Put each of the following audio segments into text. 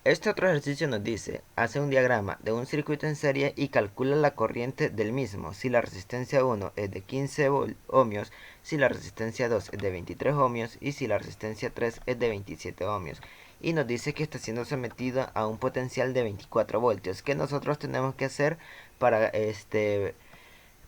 Este otro ejercicio nos dice, hace un diagrama de un circuito en serie y calcula la corriente del mismo, si la resistencia 1 es de 15 ohmios, si la resistencia 2 es de 23 ohmios y si la resistencia 3 es de 27 ohmios. Y nos dice que está siendo sometido a un potencial de 24 voltios. ¿Qué nosotros tenemos que hacer para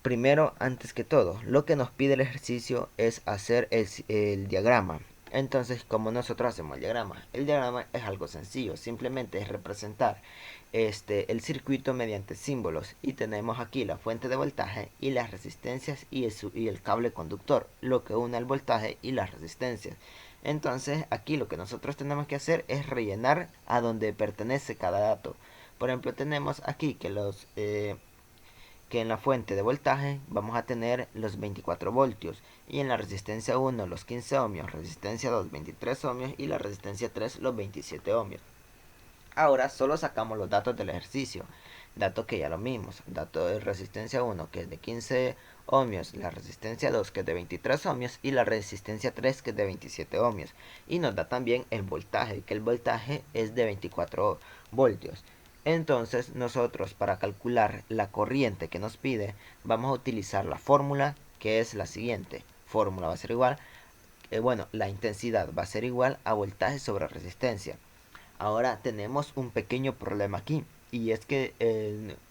primero, antes que todo, lo que nos pide el ejercicio es hacer el diagrama. Entonces, como nosotros hacemos el diagrama es algo sencillo, simplemente es representar el circuito mediante símbolos y tenemos aquí la fuente de voltaje y las resistencias y el cable conductor, lo que une el voltaje y las resistencias. Entonces, aquí lo que nosotros tenemos que hacer es rellenar a donde pertenece cada dato. Por ejemplo, tenemos aquí que en la fuente de voltaje vamos a tener los 24 voltios y en la resistencia 1 los 15 ohmios, resistencia 2 23 ohmios y la resistencia 3 los 27 ohmios. Ahora solo sacamos los datos del ejercicio, datos que ya lo mismos, dato de resistencia 1 que es de 15 ohmios, la resistencia 2 que es de 23 ohmios y la resistencia 3 que es de 27 ohmios. Y nos da también el voltaje, que el voltaje es de 24 voltios. Entonces nosotros para calcular la corriente que nos pide vamos a utilizar la fórmula que es la siguiente. Fórmula va a ser igual, la intensidad va a ser igual a voltaje sobre resistencia. Ahora tenemos un pequeño problema aquí y es que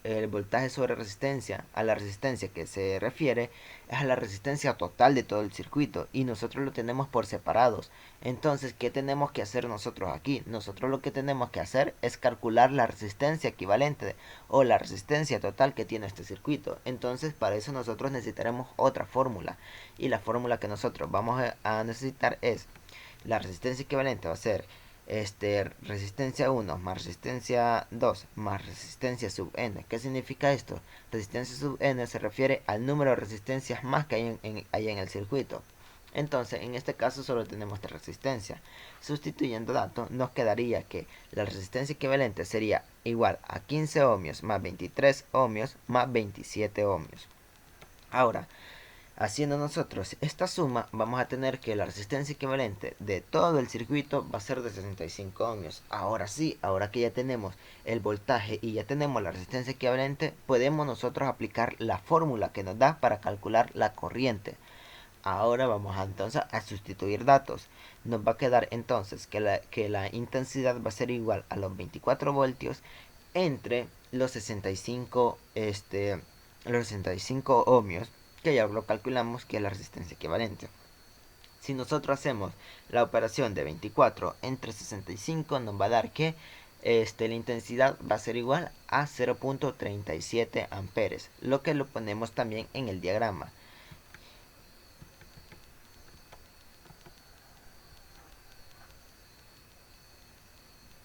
el voltaje sobre resistencia, a la resistencia que se refiere, es a la resistencia total de todo el circuito y nosotros lo tenemos por separados. Entonces, ¿qué tenemos que hacer nosotros aquí? Nosotros lo que tenemos que hacer es calcular la resistencia equivalente o la resistencia total que tiene este circuito. Entonces, para eso nosotros necesitaremos otra fórmula y la fórmula que nosotros vamos a necesitar es la resistencia equivalente va a ser resistencia 1 más resistencia 2 más resistencia sub n. ¿Qué significa esto? Resistencia sub n se refiere al número de resistencias más que hay en el circuito. Entonces, en este caso solo tenemos esta resistencia. Sustituyendo datos, nos quedaría que la resistencia equivalente sería igual a 15 ohmios más 23 ohmios más 27 ohmios. Ahora, haciendo nosotros esta suma, vamos a tener que la resistencia equivalente de todo el circuito va a ser de 65 ohmios. Ahora sí, ahora que ya tenemos el voltaje y ya tenemos la resistencia equivalente, podemos nosotros aplicar la fórmula que nos da para calcular la corriente. Ahora vamos entonces a sustituir datos. Nos va a quedar entonces que la intensidad va a ser igual a los 24 voltios entre los 65 ohmios, que ya lo calculamos que es la resistencia equivalente. Si nosotros hacemos la operación de 24 entre 65, nos va a dar que la intensidad va a ser igual a 0.37 amperes, lo que lo ponemos también en el diagrama.